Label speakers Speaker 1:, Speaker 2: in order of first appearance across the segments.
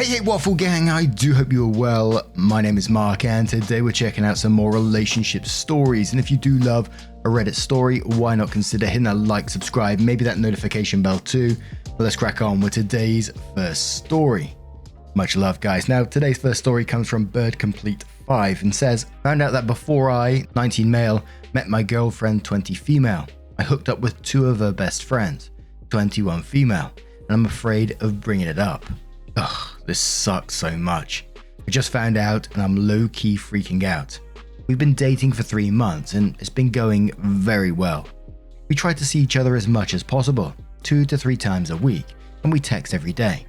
Speaker 1: Hey Waffle Gang, I do hope you're well. My name is Mark and today we're checking out some more relationship stories, and if you do love a Reddit story, why not consider hitting that like, subscribe, maybe that notification bell too. But let's crack on with today's first story. Much love guys. Now today's first story comes from Bird Complete 5 and says, found out that before I, 19 male, met my girlfriend 20 female, I hooked up with two of her best friends, 21 female, and I'm afraid of bringing it up. Ugh, this sucks so much. I just found out and I'm low-key freaking out. We've been dating for 3 months and it's been going very well. We try to see each other as much as possible, 2 to 3 times a week, and we text every day.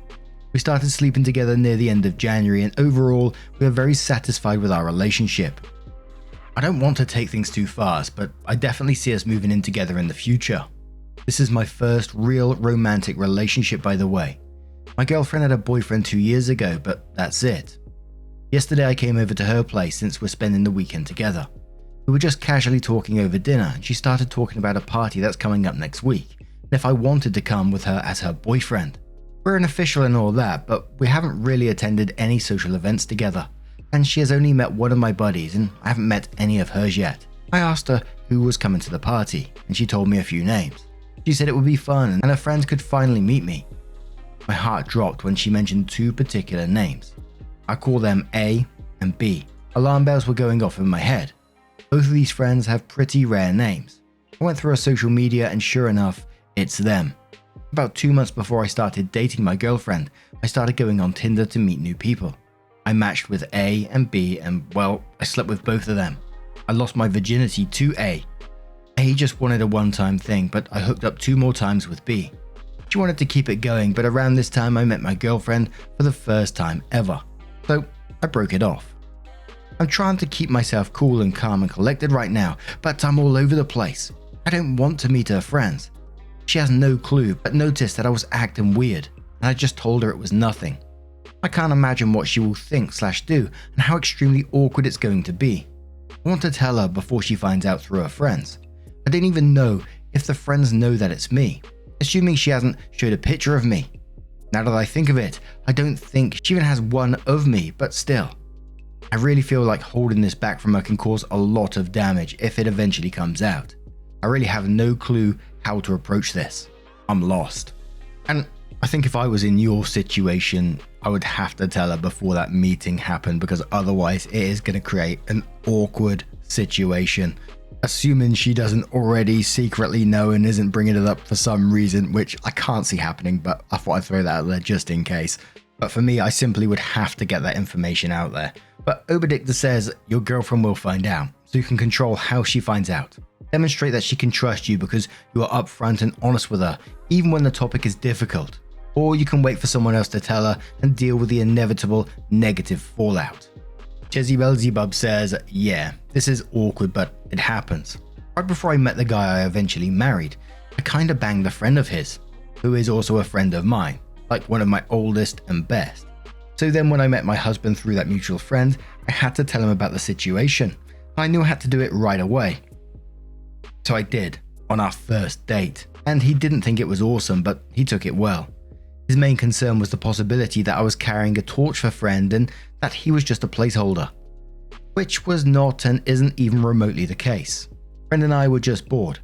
Speaker 1: We started sleeping together near the end of January and overall we are very satisfied with our relationship. I don't want to take things too fast, but I definitely see us moving in together in the future. This is my first real romantic relationship, by the way. My girlfriend had a boyfriend 2 years ago, but that's it. Yesterday I came over to her place since we're spending the weekend together. We were just casually talking over dinner and she started talking about a party that's coming up next week and if I wanted to come with her as her boyfriend. We're an official and all that, but we haven't really attended any social events together, and she has only met one of my buddies and I haven't met any of hers yet. I asked her who was coming to the party and she told me a few names. She said it would be fun and her friends could finally meet me. My heart dropped when she mentioned 2 particular names. I call them A and B. Alarm bells were going off in my head. Both of these friends have pretty rare names. I went through her social media and sure enough, it's them. About 2 months before I started dating my girlfriend, I started going on Tinder to meet new people. I matched with A and B and well, I slept with both of them. I lost my virginity to A. A just wanted a one-time thing, but I hooked up 2 more times with B. She wanted to keep it going, but around this time I met my girlfriend for the first time ever. So I broke it off. I'm trying to keep myself cool and calm and collected right now, but I'm all over the place. I don't want to meet her friends. She has no clue, but noticed that I was acting weird, and I just told her it was nothing. I can't imagine what she will think/do and how extremely awkward it's going to be. I want to tell her before she finds out through her friends. I don't even know if the friends know that it's me, assuming she hasn't showed a picture of me. Now that I think of it, I don't think she even has one of me, but still. I really feel like holding this back from her can cause a lot of damage if it eventually comes out. I really have no clue how to approach this. I'm lost. And I think if I was in your situation, I would have to tell her before that meeting happened because otherwise it is going to create an awkward situation. Assuming she doesn't already secretly know and isn't bringing it up for some reason, which I can't see happening, but I thought I'd throw that out there just in case. But for me, I simply would have to get that information out there. But Obedictor says your girlfriend will find out, so you can control how she finds out. Demonstrate that she can trust you because you are upfront and honest with her, even when the topic is difficult. Or you can wait for someone else to tell her and deal with the inevitable negative fallout. Jezebelzebub says, yeah, this is awkward, but it happens. Right before I met the guy I eventually married, I kinda banged a friend of his, who is also a friend of mine, like one of my oldest and best. So then when I met my husband through that mutual friend, I had to tell him about the situation. I knew I had to do it right away. So I did, on our first date, and he didn't think it was awesome, but he took it well. His main concern was the possibility that I was carrying a torch for friend and that he was just a placeholder, which was not and isn't even remotely the case. Friend and I were just bored.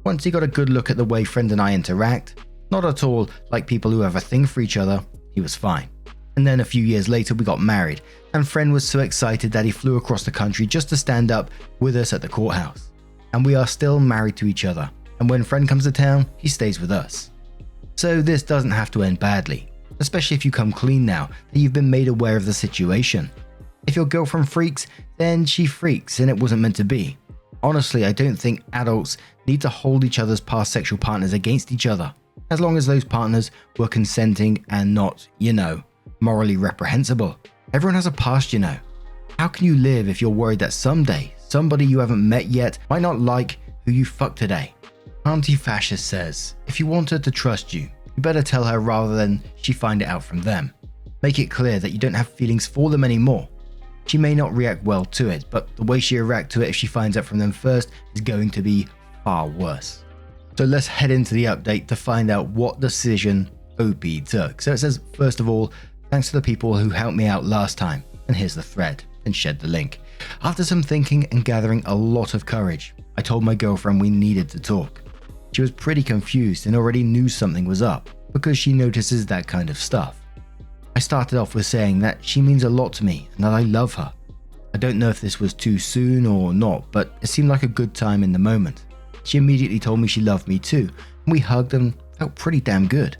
Speaker 1: Once he got a good look at the way friend and I interact, not at all like people who have a thing for each other, he was fine. And then a few years later we got married, and friend was so excited that he flew across the country just to stand up with us at the courthouse. And we are still married to each other, and when friend comes to town, he stays with us. So this doesn't have to end badly, especially if you come clean now that you've been made aware of the situation. If your girlfriend freaks, then she freaks and it wasn't meant to be. Honestly, I don't think adults need to hold each other's past sexual partners against each other, as long as those partners were consenting and not, morally reprehensible. Everyone has a past, How can you live if you're worried that someday somebody you haven't met yet might not like who you fucked today? Anti-Fascist says, if you want her to trust you, you better tell her rather than she find it out from them. Make it clear that you don't have feelings for them anymore. She may not react well to it, but the way she reacts to it if she finds out from them first is going to be far worse. So let's head into the update to find out what decision OP took. So it says, first of all, Thanks to the people who helped me out last time, and here's the thread, and shared the link. After some thinking and gathering a lot of courage, I told my girlfriend we needed to talk. She was pretty confused and already knew something was up, because she notices that kind of stuff. I started off with saying that she means a lot to me and that I love her. I don't know if this was too soon or not, but it seemed like a good time in the moment. She immediately told me she loved me too, and we hugged and felt pretty damn good.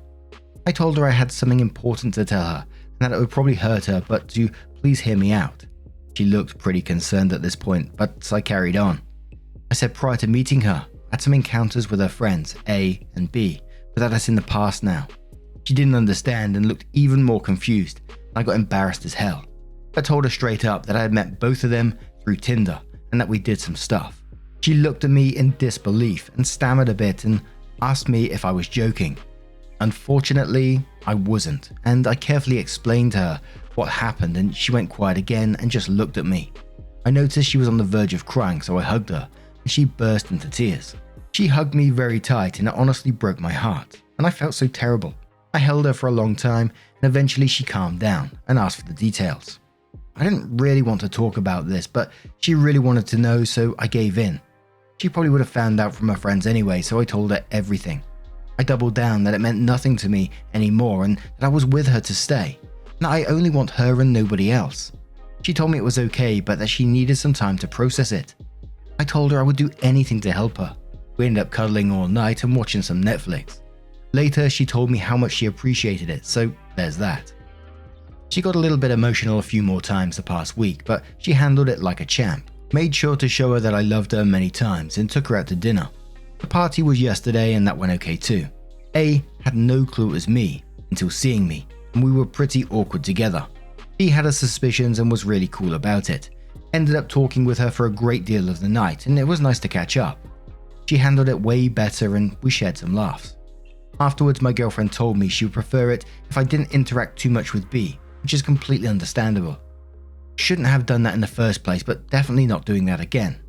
Speaker 1: I told her I had something important to tell her, and that it would probably hurt her, but to please hear me out. She looked pretty concerned at this point, but I carried on. I said prior to meeting her, I had some encounters with her friends, A and B, but that's in the past now. She didn't understand and looked even more confused, and I got embarrassed as hell. I told her straight up that I had met both of them through Tinder, and that we did some stuff. She looked at me in disbelief and stammered a bit and asked me if I was joking. Unfortunately, I wasn't, and I carefully explained to her what happened, and she went quiet again and just looked at me. I noticed she was on the verge of crying, so I hugged her, and she burst into tears. She hugged me very tight, and it honestly broke my heart, and I felt so terrible. I held her for a long time, and eventually she calmed down and asked for the details. I didn't really want to talk about this, but she really wanted to know, so I gave in. She probably would have found out from her friends anyway, so I told her everything. I doubled down that it meant nothing to me anymore and that I was with her to stay, and that I only want her and nobody else. She told me it was okay, but that she needed some time to process it. I told her I would do anything to help her. We ended up cuddling all night and watching some Netflix. Later, she told me how much she appreciated it, so there's that. She got a little bit emotional a few more times the past week, but she handled it like a champ. Made sure to show her that I loved her many times and took her out to dinner. The party was yesterday and that went okay too. A had no clue it was me until seeing me, and we were pretty awkward together. B had her suspicions and was really cool about it. Ended up talking with her for a great deal of the night, and it was nice to catch up. She handled it way better and we shared some laughs. Afterwards, my girlfriend told me she would prefer it if I didn't interact too much with B, which is completely understandable. Shouldn't have done that in the first place, but definitely not doing that again.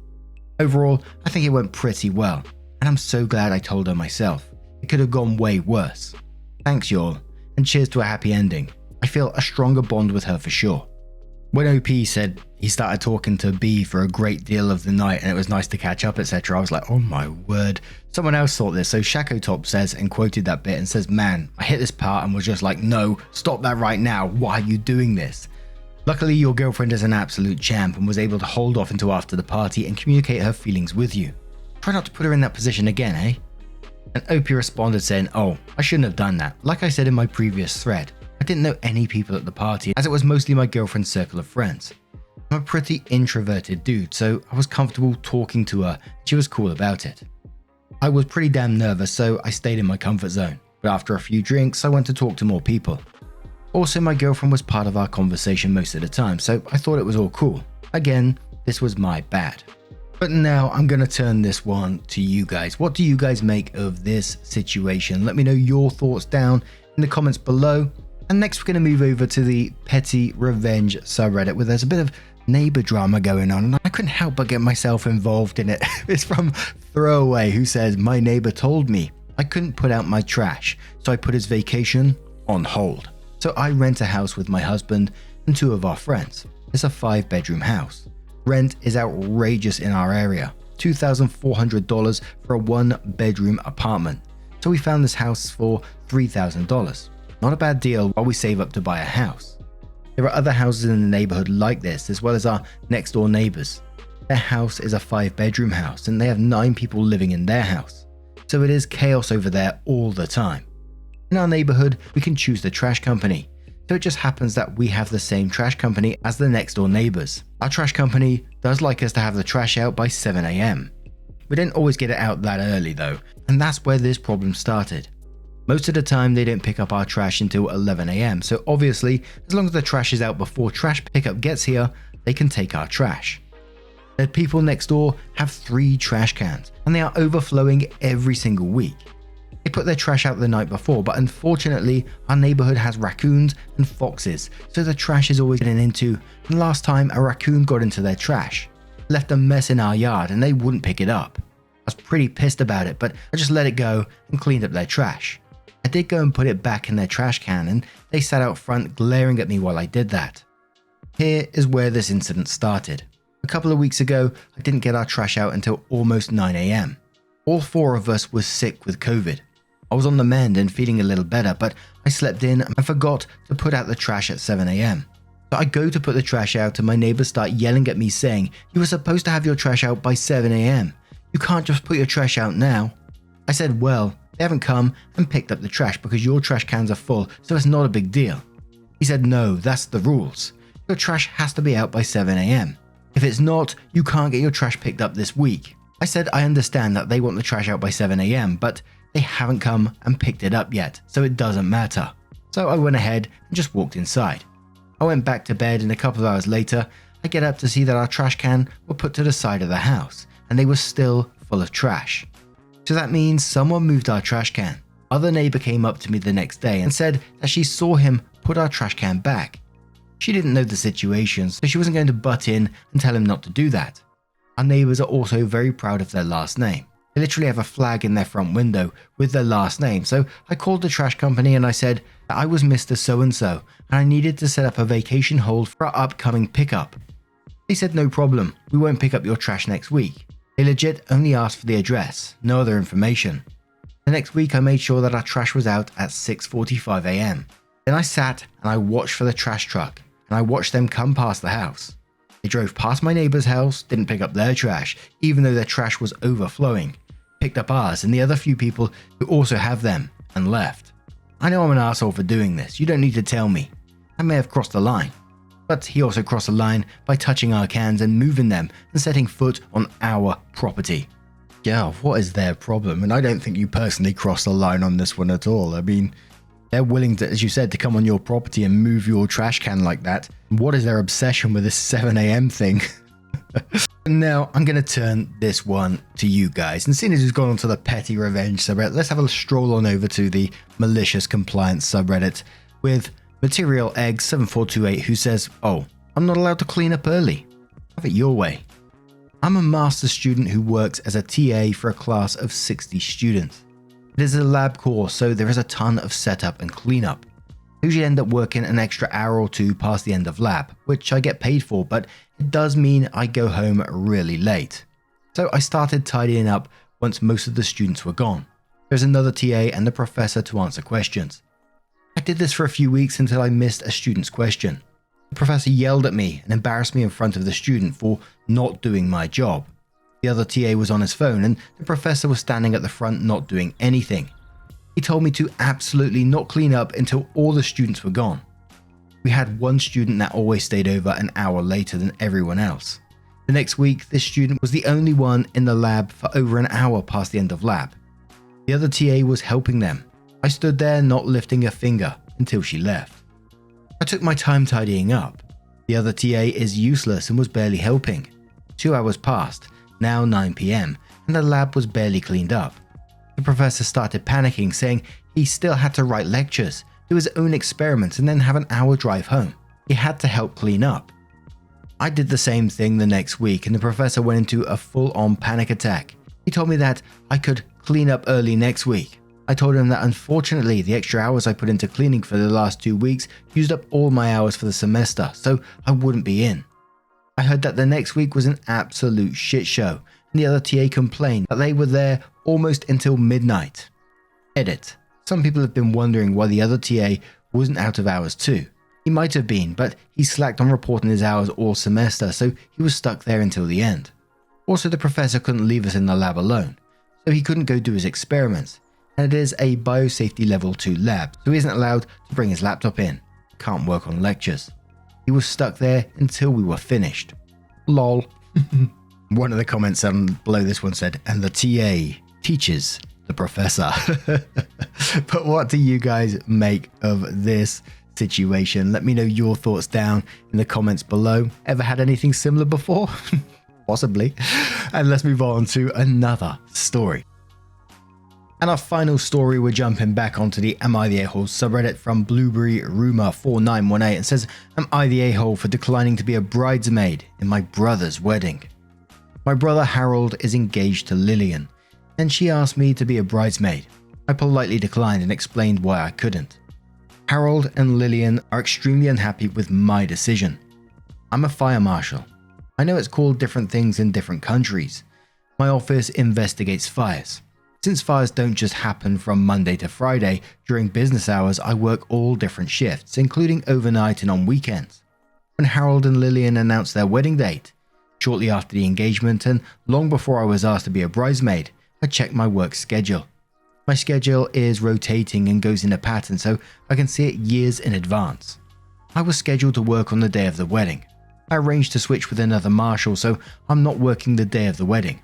Speaker 1: Overall, I think it went pretty well, and I'm so glad I told her myself. It could have gone way worse. Thanks y'all, and cheers to a happy ending. I feel a stronger bond with her for sure. When OP said he started talking to B for a great deal of the night and it was nice to catch up, etc., I was like, oh my word. Someone else thought this, so Shakotop says and quoted that bit and says, man, I hit this part and was just like, no, stop that right now, why are you doing this? Luckily, your girlfriend is an absolute champ and was able to hold off until after the party and communicate her feelings with you. Try not to put her in that position again, eh? And OP responded saying, oh, I shouldn't have done that. Like I said in my previous thread, I didn't know any people at the party as it was mostly my girlfriend's circle of friends. I'm a pretty introverted dude, so I was comfortable talking to her. She was cool about it. I was pretty damn nervous, so I stayed in my comfort zone. But after a few drinks, I went to talk to more people. Also, my girlfriend was part of our conversation most of the time, so I thought it was all cool. Again, this was my bad. But now I'm going to turn this one to you guys. What do you guys make of this situation? Let me know your thoughts down in the comments below. And next we're going to move over to the Petty Revenge subreddit where there's a bit of neighbor drama going on and I couldn't help but get myself involved in it. It's from Throwaway, who says, my neighbor told me I couldn't put out my trash, so I put his vacation on hold. So I rent a house with my husband and two of our friends. It's a 5-bedroom house. Rent is outrageous in our area, $2,400 for a 1-bedroom apartment. So we found this house for $3,000. Not a bad deal while we save up to buy a house. There are other houses in the neighborhood like this, as well as our next door neighbors. Their house is a 5-bedroom house and they have 9 people living in their house. So it is chaos over there all the time. In our neighborhood, we can choose the trash company. So it just happens that we have the same trash company as the next door neighbors. Our trash company does like us to have the trash out by 7 AM. We didn't always get it out that early though, and that's where this problem started. Most of the time they don't pick up our trash until 11 AM, so obviously as long as the trash is out before trash pickup gets here, they can take our trash. The people next door have 3 trash cans and they are overflowing every single week. They put their trash out the night before, but unfortunately our neighborhood has raccoons and foxes, so the trash is always getting into, and last time a raccoon got into their trash, left a mess in our yard and they wouldn't pick it up. I was pretty pissed about it, but I just let it go and cleaned up their trash. I did go and put it back in their trash can, and they sat out front glaring at me while I did that. Here is where this incident started. A couple of weeks ago, I didn't get our trash out until almost 9 AM. All 4 of us were sick with COVID. I was on the mend and feeling a little better, but I slept in and forgot to put out the trash at 7 AM. So I go to put the trash out and my neighbors start yelling at me saying, "You were supposed to have your trash out by 7 AM. You can't just put your trash out now." I said, "Well, they haven't come and picked up the trash because your trash cans are full, so it's not a big deal." He said, "No, that's the rules. Your trash has to be out by 7 AM. If it's not, you can't get your trash picked up this week." I said I understand that they want the trash out by 7 AM, but they haven't come and picked it up yet, so it doesn't matter. So I went ahead and just walked inside. I went back to bed, and a couple of hours later, I get up to see that our trash can were put to the side of the house, and they were still full of trash. So that means someone moved our trash can. Other neighbor came up to me the next day and said that she saw him put our trash can back. She didn't know the situation, so she wasn't going to butt in and tell him not to do that. Our neighbors are also very proud of their last name. They literally have a flag in their front window with their last name, so I called the trash company and I said that I was Mr. So-and-so and I needed to set up a vacation hold for our upcoming pickup. They said no problem, we won't pick up your trash next week. They legit only asked for the address, no other information. The next week I made sure that our trash was out at 6:45 AM. Then I sat and I watched for the trash truck, and I watched them come past the house. They drove past my neighbor's house, didn't pick up their trash, even though their trash was overflowing, picked up ours and the other few people who also have them, and left. I know I'm an asshole for doing this, you don't need to tell me. I may have crossed the line. But he also crossed the line by touching our cans and moving them and setting foot on our property. Yeah, what is their problem? And I don't think you personally crossed the line on this one at all. I mean, they're willing to, as you said, to come on your property and move your trash can like that. What is their obsession with this 7 AM thing? Now, I'm going to turn this one to you guys. And seeing as we've gone on to the petty revenge subreddit, let's have a stroll on over to the malicious compliance subreddit with Material Egg 7428, who says, "Oh, I'm not allowed to clean up early. Have it your way. I'm a master's student who works as a TA for a class of 60 students. It is a lab course, so there is a ton of setup and cleanup. I usually end up working an extra hour or two past the end of lab, which I get paid for, but it does mean I go home really late. So I started tidying up once most of the students were gone. There's another TA and the professor to answer questions. I did this for a few weeks until I missed a student's question. The professor yelled at me and embarrassed me in front of the student for not doing my job. The other TA was on his phone and the professor was standing at the front not doing anything. He told me to absolutely not clean up until all the students were gone. We had one student that always stayed over an hour later than everyone else. The next week, this student was the only one in the lab for over an hour past the end of lab. The other TA was helping them. I stood there not lifting a finger until she left. I took my time tidying up. The other TA is useless and was barely helping. 2 hours passed, now 9 PM, and the lab was barely cleaned up. The professor started panicking, saying he still had to write lectures, do his own experiments, and then have an hour drive home. He had to help clean up. I did the same thing the next week, and the professor went into a full-on panic attack. He told me that I could clean up early next week. I told him that unfortunately the extra hours I put into cleaning for the last 2 weeks used up all my hours for the semester, so I wouldn't be in. I heard that the next week was an absolute shit show, and the other TA complained that they were there almost until midnight. Edit. Some people have been wondering why the other TA wasn't out of hours too. He might have been, but he slacked on reporting his hours all semester, so he was stuck there until the end. Also, the professor couldn't leave us in the lab alone, so he couldn't go do his experiments. And it is a biosafety level 2 lab, so he isn't allowed to bring his laptop in. Can't work on lectures. He was stuck there until we were finished. Lol. One of the comments below this one said, "And the TA teaches the professor." But what do you guys make of this situation? Let me know your thoughts down in the comments below. Ever had anything similar before? Possibly. And let's move on to another story. And our final story, we're jumping back onto the Am I the A-Hole subreddit from Blueberry Rumor 4918. It says, "Am I the a-hole for declining to be a bridesmaid in my brother's wedding? My brother Harold is engaged to Lillian, and she asked me to be a bridesmaid. I politely declined and explained why I couldn't. Harold and Lillian are extremely unhappy with my decision. I'm a fire marshal. I know it's called different things in different countries. My office investigates fires. Since fires don't just happen from Monday to Friday, during business hours I work all different shifts, including overnight and on weekends. When Harold and Lillian announced their wedding date, shortly after the engagement and long before I was asked to be a bridesmaid, I checked my work schedule. My schedule is rotating and goes in a pattern, so I can see it years in advance. I was scheduled to work on the day of the wedding. I arranged to switch with another marshal, so I'm not working the day of the wedding.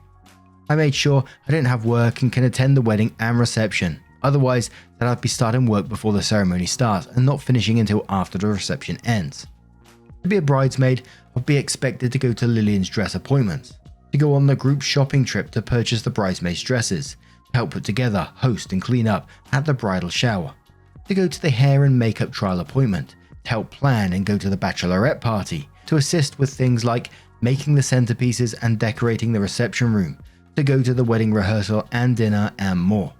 Speaker 1: I made sure I didn't have work and can attend the wedding and reception, otherwise that I'd be starting work before the ceremony starts and not finishing until after the reception ends. To be a bridesmaid, I'd be expected to go to Lillian's dress appointments, to go on the group shopping trip to purchase the bridesmaids' dresses, to help put together, host and clean up at the bridal shower, to go to the hair and makeup trial appointment, to help plan and go to the bachelorette party, to assist with things like making the centerpieces and decorating the reception room, to go to the wedding rehearsal and dinner and more.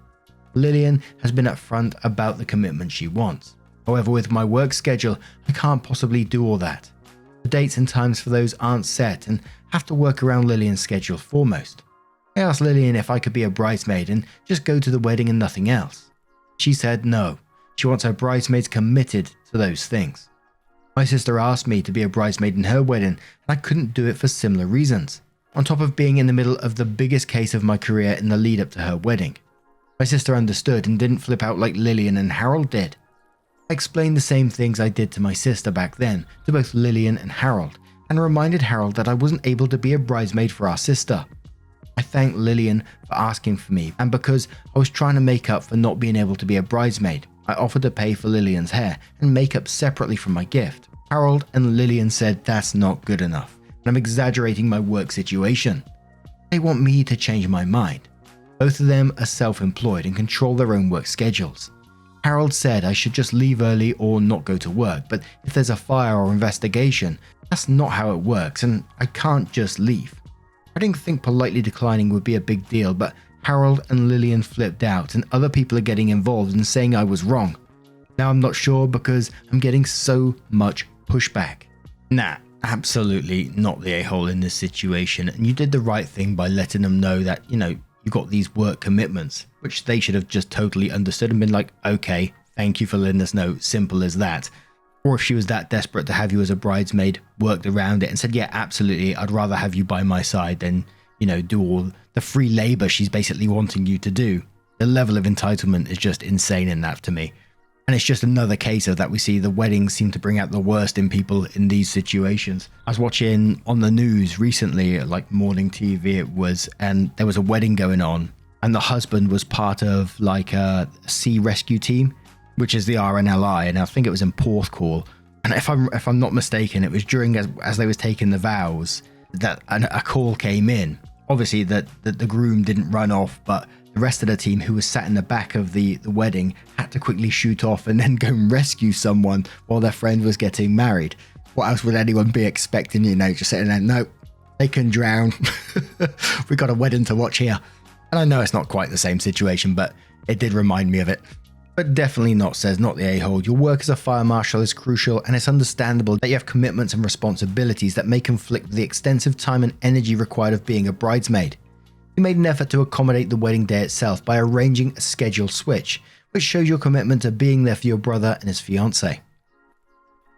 Speaker 1: Lillian has been upfront about the commitment she wants. However, with my work schedule, I can't possibly do all that. The dates and times for those aren't set and have to work around Lillian's schedule foremost. I asked Lillian if I could be a bridesmaid and just go to the wedding and nothing else. She said no, she wants her bridesmaids committed to those things. My sister asked me to be a bridesmaid in her wedding and I couldn't do it for similar reasons, on top of being in the middle of the biggest case of my career in the lead up to her wedding. My sister understood and didn't flip out like Lillian and Harold did. I explained the same things I did to my sister back then to both Lillian and Harold, and reminded Harold that I wasn't able to be a bridesmaid for our sister. I thanked Lillian for asking for me, and because I was trying to make up for not being able to be a bridesmaid, I offered to pay for Lillian's hair and makeup separately from my gift. Harold and Lillian said that's not good enough, and I'm exaggerating my work situation. They want me to change my mind. Both of them are self-employed and control their own work schedules. Harold said I should just leave early or not go to work, but if there's a fire or investigation, that's not how it works and I can't just leave. I didn't think politely declining would be a big deal, but Harold and Lillian flipped out and other people are getting involved and saying I was wrong. Now I'm not sure because I'm getting so much pushback. Nah, absolutely not the a-hole in this situation, and you did the right thing by letting them know that, you got these work commitments, which they should have just totally understood and been like, okay, thank you for letting us know, simple as that. Or if she was that desperate to have you as a bridesmaid, worked around it and said, yeah, absolutely, I'd rather have you by my side than, do all the free labor she's basically wanting you to do. The level of entitlement is just insane in that to me. And it's just another case of that we see the weddings seem to bring out the worst in people in these situations. I was watching on the news recently, like morning TV it was, and there was a wedding going on and the husband was part of like a sea rescue team, which is the RNLI, and I think it was in Porthcawl. And if I'm not mistaken, it was during as they was taking the vows that a call came in. Obviously that the groom didn't run off, but the rest of the team who was sat in the back of the wedding had to quickly shoot off and then go and rescue someone while their friend was getting married. What else would anyone be expecting, just sitting there, nope, they can drown. We got a wedding to watch here. And I know it's not quite the same situation, but it did remind me of it. But definitely not, says not the a-hole. Your work as a fire marshal is crucial, and it's understandable that you have commitments and responsibilities that may conflict with the extensive time and energy required of being a bridesmaid. You made an effort to accommodate the wedding day itself by arranging a schedule switch, which shows your commitment to being there for your brother and his fiancée.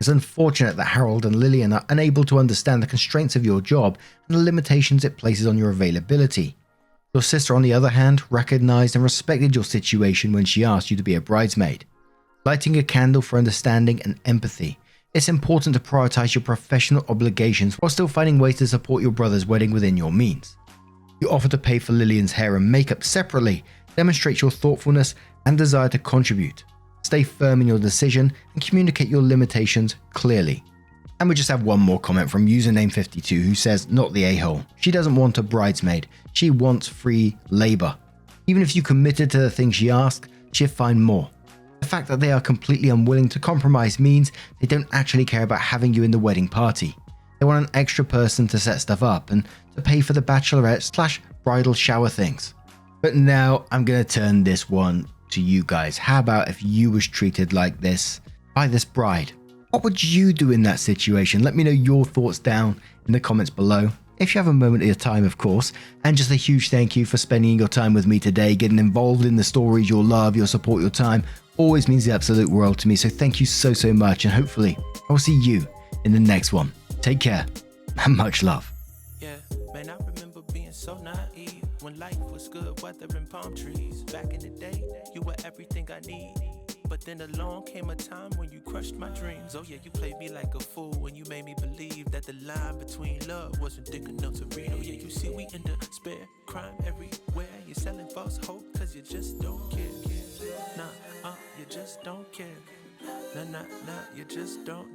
Speaker 1: It's unfortunate that Harold and Lillian are unable to understand the constraints of your job and the limitations it places on your availability. Your sister, on the other hand, recognized and respected your situation when she asked you to be a bridesmaid. Lighting a candle for understanding and empathy, it's important to prioritize your professional obligations while still finding ways to support your brother's wedding within your means. You offer to pay for Lillian's hair and makeup separately, demonstrates your thoughtfulness and desire to contribute. Stay firm in your decision and communicate your limitations clearly. And we just have one more comment from username52 who says, not the a-hole. She doesn't want a bridesmaid. She wants free labor. Even if you committed to the things she asked, she'd find more. The fact that they are completely unwilling to compromise means they don't actually care about having you in the wedding party. They want an extra person to set stuff up and to pay for the bachelorette/bridal shower things. But now I'm going to turn this one to you guys. How about if you was treated like this by this bride? What would you do in that situation? Let me know your thoughts down in the comments below. If you have a moment of your time, of course. And just a huge thank you for spending your time with me today, getting involved in the stories, your love, your support, your time always means the absolute world to me. So thank you so much, and hopefully I will see you in the next one. Take care and much love.
Speaker 2: Yeah, man, I remember being so naive when life was good, weather and palm trees. Back in the day, you were everything I need. But then along came a time when you crushed my dreams. Oh yeah, you played me like a fool when you made me believe that the line between love wasn't thick enough to read. Oh yeah, you see we in despair, crime everywhere. You're selling false hope cause you just don't care. Nah, you just don't care. Nah, you just don't